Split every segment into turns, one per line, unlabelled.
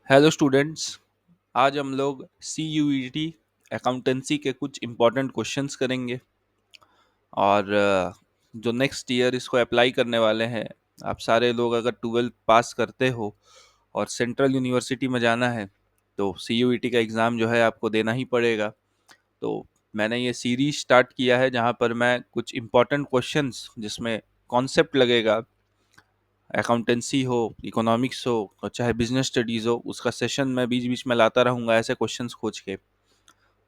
Hello students. आज हम लोग सी यू ई टी अकाउंटेंसी के कुछ इम्पोर्टेंट क्वेश्चंस करेंगे और जो नेक्स्ट ईयर इसको अप्लाई करने वाले हैं, आप सारे लोग अगर 12th पास करते हो और सेंट्रल यूनिवर्सिटी में जाना है तो सी यू ई टी का एग्ज़ाम जो है आपको देना ही पड़ेगा। तो मैंने ये सीरीज स्टार्ट किया है जहाँ पर मैं कुछ इम्पोर्टेंट क्वेश्चंस जिसमें कॉन्सेप्ट लगेगा, अकाउंटेंसी हो, इकोनॉमिक्स हो और चाहे बिजनेस स्टडीज़ हो, उसका सेशन मैं बीच बीच में लाता रहूँगा ऐसे क्वेश्चंस खोज के।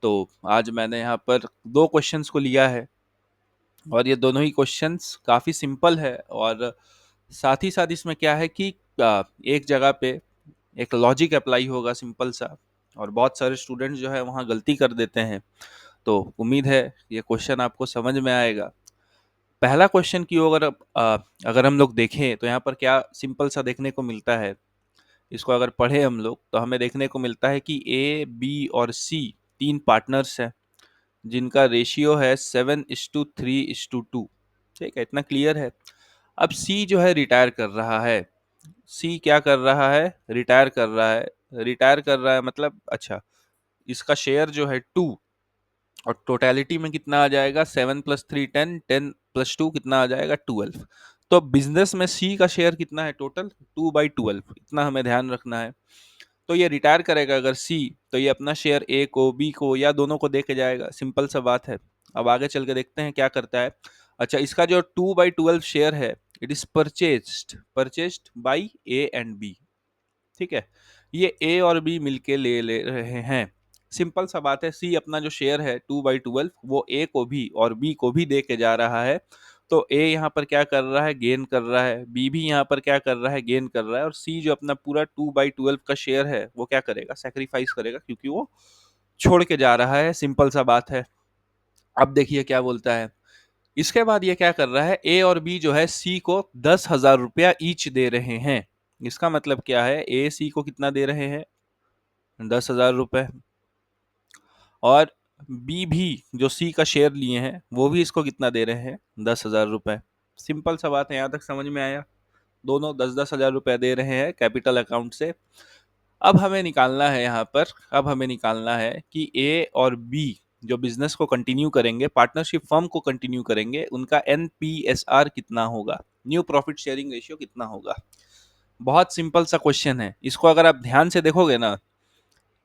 तो आज मैंने यहाँ पर दो क्वेश्चंस को लिया है और ये दोनों ही क्वेश्चंस काफ़ी सिंपल है और साथ ही साथ इसमें क्या है कि एक जगह पे एक लॉजिक अप्लाई होगा सिंपल सा, और बहुत सारे स्टूडेंट्स जो है वहाँ गलती कर देते हैं। तो उम्मीद है ये क्वेश्चन आपको समझ में आएगा। पहला क्वेश्चन की अगर हम लोग देखें तो यहाँ पर क्या सिंपल सा देखने को मिलता है। इसको अगर पढ़े हम लोग तो हमें देखने को मिलता है कि ए बी और सी तीन पार्टनर्स हैं जिनका रेशियो है 7:3:2। ठीक है, इतना क्लियर है। अब सी जो है रिटायर कर रहा है। सी क्या कर रहा है? रिटायर कर रहा है। रिटायर कर रहा है मतलब अच्छा, इसका शेयर जो है 2, और टोटलिटी में कितना आ जाएगा? 7+3 10, 10+2 कितना आ जाएगा? 12। तो बिजनेस में सी का शेयर कितना है टोटल? 2/12, इतना हमें ध्यान रखना है। तो ये रिटायर करेगा अगर सी, तो ये अपना शेयर ए को, बी को या दोनों को दे के जाएगा। सिंपल सा बात है। अब आगे चल के देखते हैं क्या करता है। अच्छा, इसका जो 2/12 शेयर है, it is purchased by A and B. ठीक है, ये ए और बी मिलके ले ले रहे हैं। सिंपल सा बात है, सी अपना जो शेयर है 2/12 वो ए को भी और बी को भी दे के जा रहा है। तो ए यहाँ पर क्या कर रहा है? गेन कर रहा है। बी भी यहाँ पर क्या कर रहा है? गेन कर रहा है। और सी जो अपना पूरा 2/12 का शेयर है वो क्या करेगा? सेक्रीफाइस करेगा, क्योंकि वो छोड़ के जा रहा है। सिंपल सा बात है। अब देखिए क्या बोलता है। इसके बाद ये क्या कर रहा है? ए और बी जो है सी को 10,000 रुपया ईच दे रहे हैं। इसका मतलब क्या है? ए सी को कितना दे रहे हैं? 10,000 रुपए। और बी भी जो सी का शेयर लिए हैं वो भी इसको कितना दे रहे हैं? 10,000 रुपए। सिंपल सा बात है, यहाँ तक समझ में आया? दोनों 10-10 हज़ार रुपए दे रहे हैं कैपिटल अकाउंट से। अब हमें निकालना है यहाँ पर, अब हमें निकालना है कि ए और बी जो बिजनेस को कंटिन्यू करेंगे, पार्टनरशिप फर्म को कंटिन्यू करेंगे, उनका एनपीएसआर कितना होगा, न्यू प्रॉफिट शेयरिंग रेशियो कितना होगा। बहुत सिंपल सा क्वेश्चन है। इसको अगर आप ध्यान से देखोगे ना,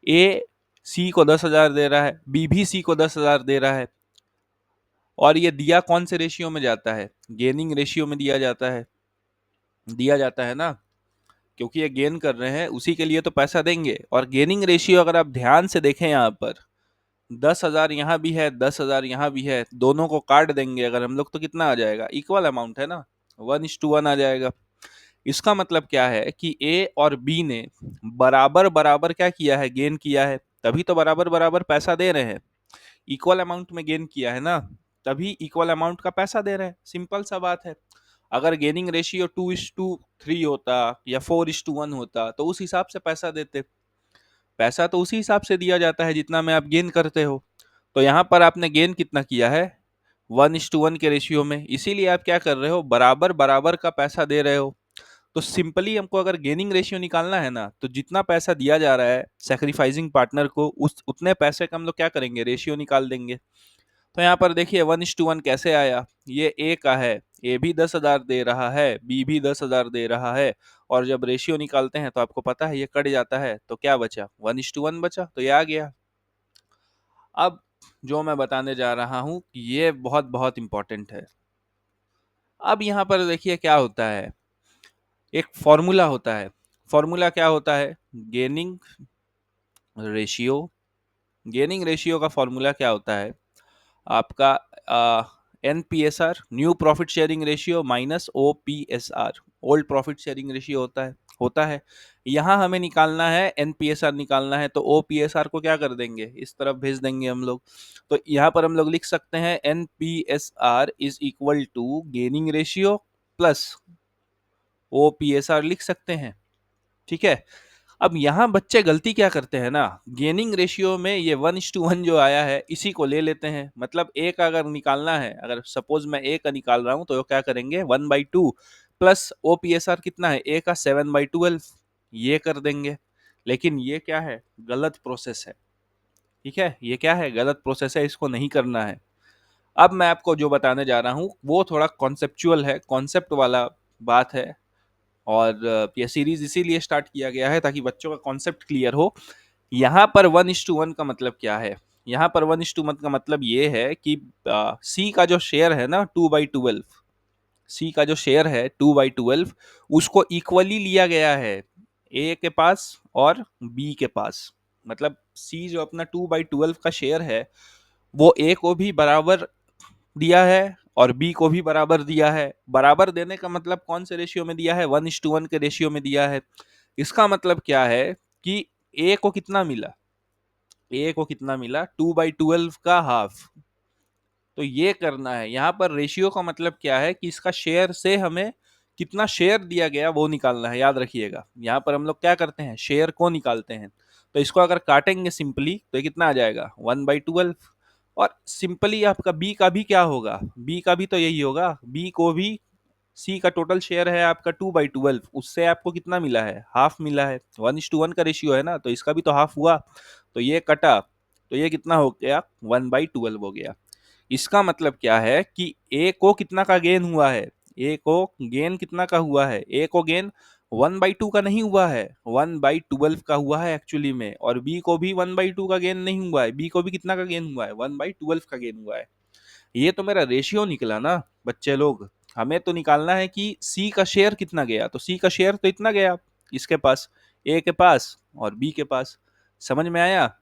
ए सी को 10,000 दे रहा है, बी भी सी को 10,000 दे रहा है, और ये दिया कौन से रेशियो में जाता है? गेनिंग रेशियो में दिया जाता है ना, क्योंकि ये गेन कर रहे हैं उसी के लिए तो पैसा देंगे। और गेनिंग रेशियो अगर आप ध्यान से देखें, यहाँ पर 10,000 यहाँ भी है, 10,000 यहाँ भी है, दोनों को काट देंगे अगर हम लोग तो कितना आ जाएगा? इक्वल अमाउंट है ना, 1:1 आ जाएगा। इसका मतलब क्या है कि ए और बी ने बराबर बराबर क्या किया है? गेन किया है, तभी तो बराबर बराबर पैसा दे रहे हैं। इक्वल अमाउंट में गेन किया है ना, तभी इक्वल अमाउंट का पैसा दे रहे हैं। सिंपल सा बात है। अगर गेनिंग रेशियो 2:3 होता या 4:1 होता तो उस हिसाब से पैसा देते। पैसा तो उसी हिसाब से दिया जाता है जितना में आप गेन करते हो। तो यहाँ पर आपने गेन कितना किया है? 1:1 के रेशियो में, इसीलिए आप क्या कर रहे हो? बराबर बराबर का पैसा दे रहे हो। तो सिंपली हमको अगर गेनिंग रेशियो निकालना है ना, तो जितना पैसा दिया जा रहा है सेक्रीफाइसिंग पार्टनर को, उस उतने पैसे का हम लोग क्या करेंगे? रेशियो निकाल देंगे। तो यहाँ पर देखिए 1:1 कैसे आया? ये ए का है, ए भी 10,000 दे रहा है, बी भी 10,000 दे रहा है, और जब रेशियो निकालते हैं तो आपको पता है ये कट जाता है, तो क्या बचा? 1:1 बचा, तो ये आ गया। अब जो मैं बताने जा रहा हूँ ये बहुत बहुत इंपॉर्टेंट है। अब यहाँ पर देखिए क्या होता है। एक फॉर्मूला होता है। फॉर्मूला क्या होता है? Gaining ratio. गेनिंग रेशियो का फॉर्मूला क्या होता है आपका? NPSR, new profit sharing ratio, minus OPSR, old profit sharing ratio होता है। यहाँ हमें निकालना है, एनपीएसआर निकालना है, तो ओपीएसआर को क्या कर देंगे? इस तरफ भेज देंगे हम लोग। तो यहाँ पर हम लोग लिख सकते हैं NPSR is equal to gaining ratio plus OPSR लिख सकते हैं। ठीक है। अब यहाँ बच्चे गलती क्या करते हैं ना, गेनिंग रेशियो में ये 1:1 जो आया है इसी को ले लेते हैं। मतलब ए का अगर निकालना है, अगर सपोज मैं ए का निकाल रहा हूं, तो क्या करेंगे? 1/2 प्लस ओपीएसआर कितना है? ए का 7/12, ये कर देंगे। लेकिन ये क्या है, गलत प्रोसेस है। ठीक है, ये क्या है, गलत प्रोसेस है, इसको नहीं करना है। अब मैं आपको जो बताने जा रहा हूँ वो थोड़ा कॉन्सेप्चुअल है, कॉन्सेप्ट वाला बात है। और ये सीरीज इसीलिए स्टार्ट किया गया है ताकि बच्चों का कॉन्सेप्ट क्लियर हो। यहाँ पर 1:1 का मतलब क्या है? यहाँ पर 1:1 का मतलब ये है कि सी का जो शेयर है ना 2/12, सी का जो शेयर है 2/12, उसको इक्वली लिया गया है ए के पास और बी के पास। मतलब सी जो अपना 2/12 का शेयर है वो ए को भी बराबर दिया है और बी को भी बराबर दिया है। बराबर देने का मतलब कौन से रेशियो में दिया है? 1:1 के रेशियो में दिया है। इसका मतलब क्या है कि ए को कितना मिला? ए को कितना मिला? 2/12 का हाफ। तो ये करना है। यहाँ पर रेशियो का मतलब क्या है कि इसका शेयर से हमें कितना शेयर दिया गया वो निकालना है। याद रखिएगा, यहाँ पर हम लोग क्या करते हैं, शेयर को निकालते हैं। तो इसको अगर काटेंगे सिंपली तो ये कितना आ जाएगा? 1/12। और सिंपली आपका बी का भी क्या होगा? बी का भी तो यही होगा। बी को भी, सी का टोटल शेयर है आपका 2/12, उससे आपको कितना मिला है? हाफ मिला है। 1:1 का रेशियो है ना, तो इसका भी तो हाफ हुआ। तो ये कटा तो ये कितना हो गया? 1/12 हो गया। इसका मतलब क्या है कि ए को कितना का गेन हुआ है? ए को गेन कितना का हुआ है? ए को गेन 1/2 का नहीं हुआ है, 1/12 का हुआ है एक्चुअली में। और बी को भी 1/2 का गेन नहीं हुआ है, बी को भी कितना का गेन हुआ है? 1/12 का गेन हुआ है। ये तो मेरा रेशियो निकला ना बच्चे लोग। हमें तो निकालना है कि सी का शेयर कितना गया। तो सी का शेयर तो इतना गया इसके पास, ए के पास और बी के पास। समझ में आया?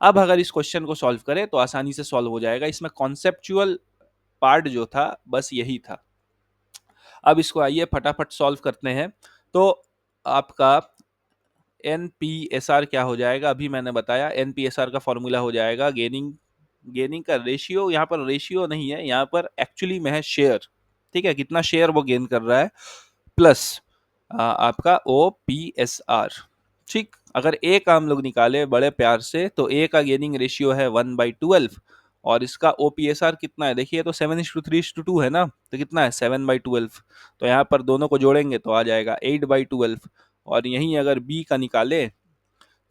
अब अगर इस क्वेश्चन को सॉल्व करें तो आसानी से सॉल्व हो जाएगा। इसमें कॉन्सेप्चुअल पार्ट जो था बस यही था। अब इसको आइए फटाफट सॉल्व करते हैं। तो आपका एनपीएसआर क्या हो जाएगा? अभी मैंने बताया एनपीएसआर का फॉर्मूला हो जाएगा गेनिंग, गेनिंग का रेशियो। यहाँ पर रेशियो नहीं है, यहाँ पर एक्चुअली में है शेयर। ठीक है, कितना शेयर वो गेन कर रहा है, प्लस आपका ओ पी एस आर। ठीक, अगर ए का हम लोग निकाले बड़े प्यार से तो ए का गेनिंग रेशियो है 1/12 और इसका ओपीएसआर कितना है? देखिए तो 7:3:2 है ना, तो कितना है? 7/12। तो यहाँ पर दोनों को जोड़ेंगे तो आ जाएगा 8/12। और यहीं अगर बी का निकाले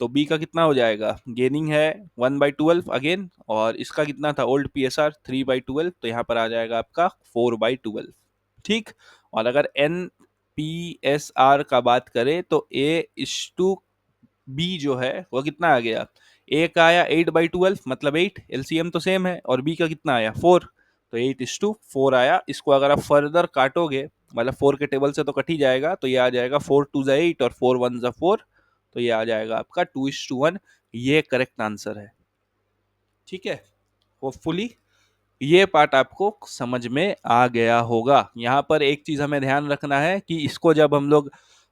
तो बी का कितना हो जाएगा? गेनिंग है 1/12 अगेन, और इसका कितना था ओल्ड पीएसआर? 3/12। तो यहाँ पर आ जाएगा आपका 4/12। ठीक, और अगर एन पी एस आर का बात करें तो ए इस टू बी जो है वो कितना आ गया? ए का आया 8/12 मतलब 8, एलसीएम तो सेम है, और बी का कितना आया? 4। तो 8:4 आया। इसको अगर आप फर्दर काटोगे, मतलब 4 के टेबल से तो कट ही जाएगा, तो ये आ जाएगा 4 2 8 और 4 1 4। तो ये आ जाएगा आपका 2:1। ये करेक्ट आंसर है। ठीक है, होपफुली ये पार्ट आपको समझ में आ गया होगा। यहाँ पर एक चीज हमें ध्यान रखना है कि इसको जब हम लोग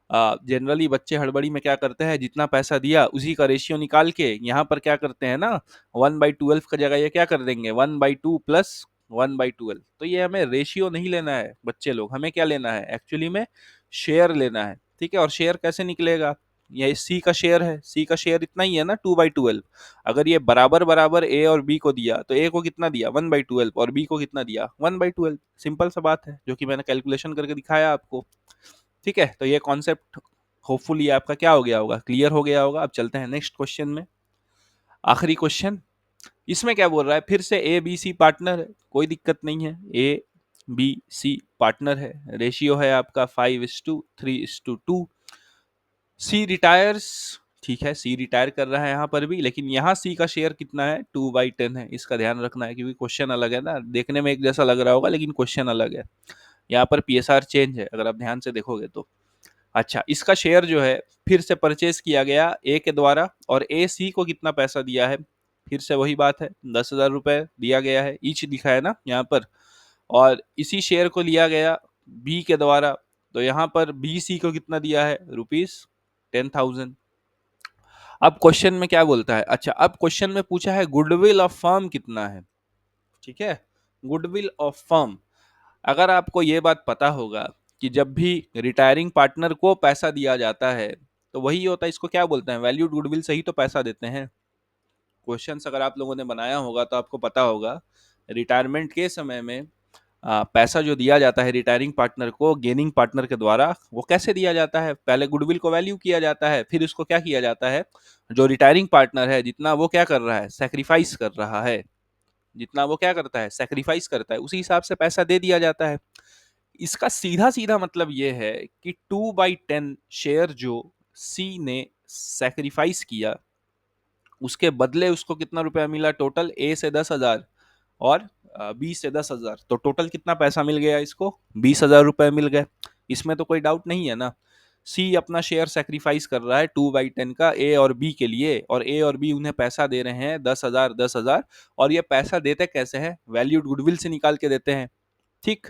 जनरली बच्चे हड़बड़ी में क्या करते हैं, जितना पैसा दिया उसी का रेशियो निकाल के यहाँ पर क्या करते हैं ना, 1/12 का जगह ये क्या कर देंगे? 1/2 प्लस 1/12। तो ये हमें रेशियो नहीं लेना है बच्चे लोग, हमें क्या लेना है एक्चुअली में? शेयर लेना है। ठीक है, और शेयर कैसे निकलेगा? ये सी का शेयर है, सी का शेयर इतना ही है ना 2/12। अगर ये बराबर बराबर ए और बी को दिया तो ए को कितना दिया? 1/12 और बी को कितना दिया? 1/12। सिंपल सा बात है जो कि मैंने कैलकुलेशन करके दिखाया आपको। ठीक है, तो ये कॉन्सेप्ट होपफुली आपका क्या हो गया होगा? क्लियर हो गया होगा। अब चलते हैं नेक्स्ट क्वेश्चन में। आखिरी क्वेश्चन, इसमें क्या बोल रहा है? फिर से ए बी सी पार्टनर है, कोई दिक्कत नहीं है। ए बी सी पार्टनर है, रेशियो है आपका 5:3:2। सी रिटायर्स, ठीक है, सी रिटायर कर रहा है यहाँ पर भी, लेकिन यहाँ सी का शेयर कितना है? 2/10 है। इसका ध्यान रखना है क्योंकि क्वेश्चन अलग है ना, देखने में एक जैसा लग रहा होगा लेकिन क्वेश्चन अलग है। यहाँ पर पीएसआर चेंज है अगर आप ध्यान से देखोगे तो। अच्छा, इसका शेयर जो है फिर से परचेज किया गया ए के द्वारा, और ए सी को कितना पैसा दिया है? फिर से वही बात है, 10,000 रुपए दिया गया है, ईच लिखा है ना यहाँ पर। और इसी शेयर को लिया गया बी के द्वारा, तो यहाँ पर बी सी को कितना दिया है? ₹10,000। अब क्वेश्चन में क्या बोलता है? अच्छा, अब क्वेश्चन में पूछा है गुडविल ऑफ फर्म कितना है। ठीक है, गुडविल ऑफ फर्म। अगर आपको ये बात पता होगा कि जब भी रिटायरिंग पार्टनर को पैसा दिया जाता है तो वही होता है, इसको क्या बोलते हैं? वैल्यूड गुडविल से ही तो पैसा देते हैं। क्वेश्चंस अगर आप लोगों ने बनाया होगा तो आपको पता होगा रिटायरमेंट के समय में पैसा जो दिया जाता है रिटायरिंग पार्टनर को गेनिंग पार्टनर के द्वारा, वो कैसे दिया जाता है? पहले गुडविल को वैल्यू किया जाता है, फिर उसको क्या किया जाता है, जो रिटायरिंग पार्टनर है जितना वो क्या कर रहा है, सैक्रिफाइस कर रहा है, जितना वो क्या करता है, सैक्रिफाइस करता है, उसी हिसाब से पैसा दे दिया जाता है। इसका सीधा सीधा मतलब ये है कि 2/10 शेयर जो सी ने सैक्रिफाइस किया, उसके बदले उसको कितना रुपया मिला टोटल, ए से 10,000 और बी से 10,000, तो टोटल कितना पैसा मिल गया इसको, 20,000 रुपए मिल गए। इसमें तो कोई डाउट नहीं है ना। सी अपना शेयर सेक्रीफाइस कर रहा है 2/10 का ए और बी के लिए, और ए और बी उन्हें पैसा दे रहे हैं 10,000 10,000, और ये पैसा देते कैसे हैं, वैल्यूड गुडविल से निकाल के देते हैं। ठीक,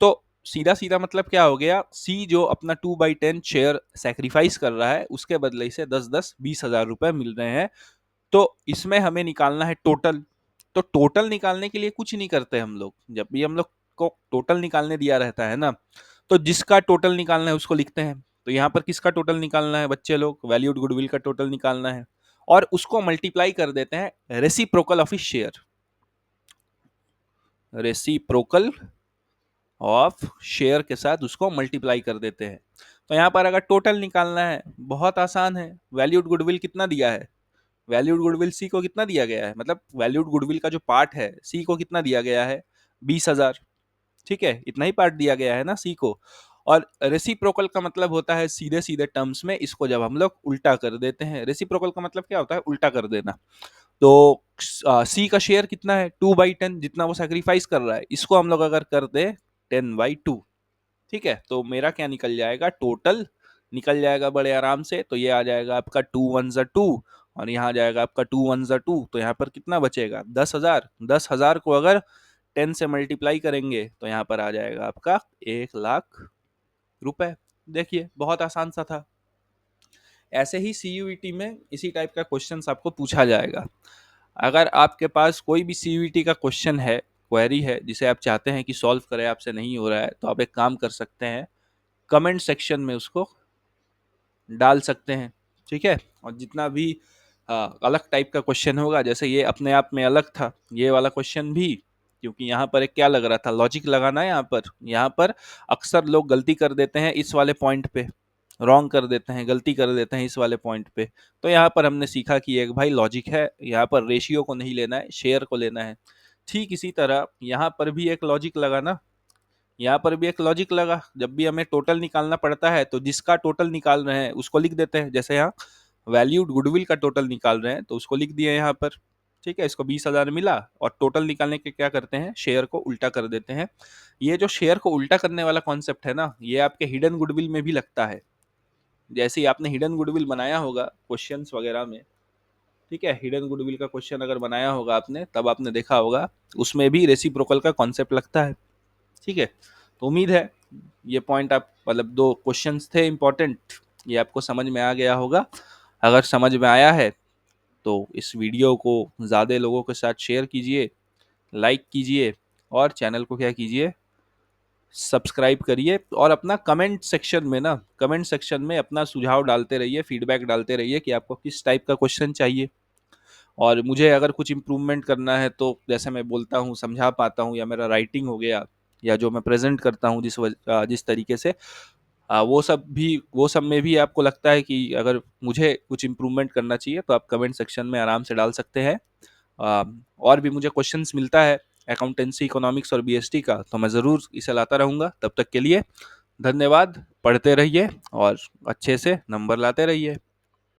तो सीधा सीधा मतलब क्या हो गया, सी जो अपना 2/10 शेयर सेक्रीफाइस कर रहा है, उसके बदले से 10-10 20,000 रुपए मिल रहे हैं। तो इसमें हमें निकालना है टोटल। तो टोटल निकालने के लिए कुछ नहीं करते हम लोग, जब भी हम लोग को टोटल निकालने दिया रहता है ना, तो जिसका टोटल निकालना है उसको लिखते हैं। तो यहाँ पर किसका टोटल निकालना है बच्चे लोग, वैल्यूड गुडविल का टोटल निकालना है, और उसको मल्टीप्लाई कर देते हैं reciprocal of share, reciprocal of share के साथ उसको मल्टीप्लाई कर देते हैं। तो यहाँ पर अगर टोटल निकालना है, बहुत आसान है। वैल्यूड गुडविल कितना दिया है, वैल्यूड गुडविल सी को कितना दिया गया है, मतलब वैल्यूड गुडविल का जो पार्ट है सी को कितना दिया गया है, 20,000। ठीक है, इतना ही पार्ट दिया गया है ना सी को। और रेसिप्रोकल का मतलब होता है सीधे सीधे टर्म्स में, इसको जब हम लोग उल्टा कर देते हैं, रेसिप्रोकल का मतलब क्या होता है, उल्टा कर देना। तो सी का शेयर कितना है, 2/10, जितना वो सेक्रीफाइस कर रहा है, इसको हम लोग अगर कर दे 10/2, ठीक है, तो मेरा क्या निकल जाएगा, टोटल निकल जाएगा बड़े आराम से। तो ये आ जाएगा आपका 2 1 2, और यहाँ आ जाएगा आपका 2 1 2, तो यहाँ पर कितना बचेगा, 10,000। 10,000 को अगर 10 से मल्टीप्लाई करेंगे तो यहाँ पर आ जाएगा आपका 1,00,000 रुपए। देखिए बहुत आसान सा था। ऐसे ही सीयूईटी में इसी टाइप का क्वेश्चन आपको पूछा जाएगा। अगर आपके पास कोई भी सीयूईटी का क्वेश्चन है, क्वेरी है, जिसे आप चाहते हैं कि सॉल्व करें, आपसे नहीं हो रहा है, तो आप एक काम कर सकते हैं, कमेंट सेक्शन में उसको डाल सकते हैं। ठीक है, और जितना भी अलग टाइप का क्वेश्चन होगा, जैसे ये अपने आप में अलग था, ये वाला क्वेश्चन भी, क्योंकि यहाँ पर एक क्या लग रहा था, लॉजिक लगाना है। यहाँ पर अक्सर लोग गलती कर देते हैं इस वाले पॉइंट पे, रॉन्ग कर देते हैं, गलती कर देते हैं इस वाले पॉइंट पे। तो यहाँ पर हमने सीखा कि एक भाई लॉजिक है, यहाँ पर रेशियो को नहीं लेना है, शेयर को लेना है। ठीक इसी तरह यहाँ पर भी एक लॉजिक लगाना, यहाँ पर भी एक लॉजिक लगा, जब भी हमें टोटल निकालना पड़ता है तो जिसका टोटल निकाल रहे हैं उसको लिख देते हैं। जैसे यहाँ वैल्यूड गुडविल का टोटल निकाल रहे हैं तो उसको लिख दिए यहाँ पर। ठीक है, इसको 20,000 मिला, और टोटल निकालने के क्या करते हैं, शेयर को उल्टा कर देते हैं। ये जो शेयर को उल्टा करने वाला कॉन्सेप्ट है ना, ये आपके हिडन गुडविल में भी लगता है। जैसे ही आपने हिडन गुडविल बनाया होगा क्वेश्चंस वगैरह में, ठीक है, हिडन गुडविल का क्वेश्चन अगर बनाया होगा आपने, तब आपने देखा होगा उसमें भी रेसिप्रोकल का कॉन्सेप्ट लगता है। ठीक है, तो उम्मीद है ये पॉइंट आप, मतलब दो क्वेश्चंस थे इंपॉर्टेंट, ये आपको समझ में आ गया होगा। अगर समझ में आया है तो इस वीडियो को ज़्यादा लोगों के साथ शेयर कीजिए, लाइक कीजिए, और चैनल को क्या कीजिए, सब्सक्राइब करिए। और अपना कमेंट सेक्शन में ना, कमेंट सेक्शन में अपना सुझाव डालते रहिए, फीडबैक डालते रहिए कि आपको किस टाइप का क्वेश्चन चाहिए। और मुझे अगर कुछ इम्प्रूवमेंट करना है, तो जैसे मैं बोलता हूँ, समझा पाता हूँ, या मेरा राइटिंग हो गया, या जो मैं प्रेजेंट करता हूँ जिस तरीके से, वो सब में भी आपको लगता है कि अगर मुझे कुछ इम्प्रूवमेंट करना चाहिए, तो आप कमेंट सेक्शन में आराम से डाल सकते हैं। और भी मुझे क्वेश्चंस मिलता है अकाउंटेंसी, इकोनॉमिक्स और बीएसटी का, तो मैं ज़रूर इसे लाता रहूँगा। तब तक के लिए धन्यवाद, पढ़ते रहिए और अच्छे से नंबर लाते रहिए।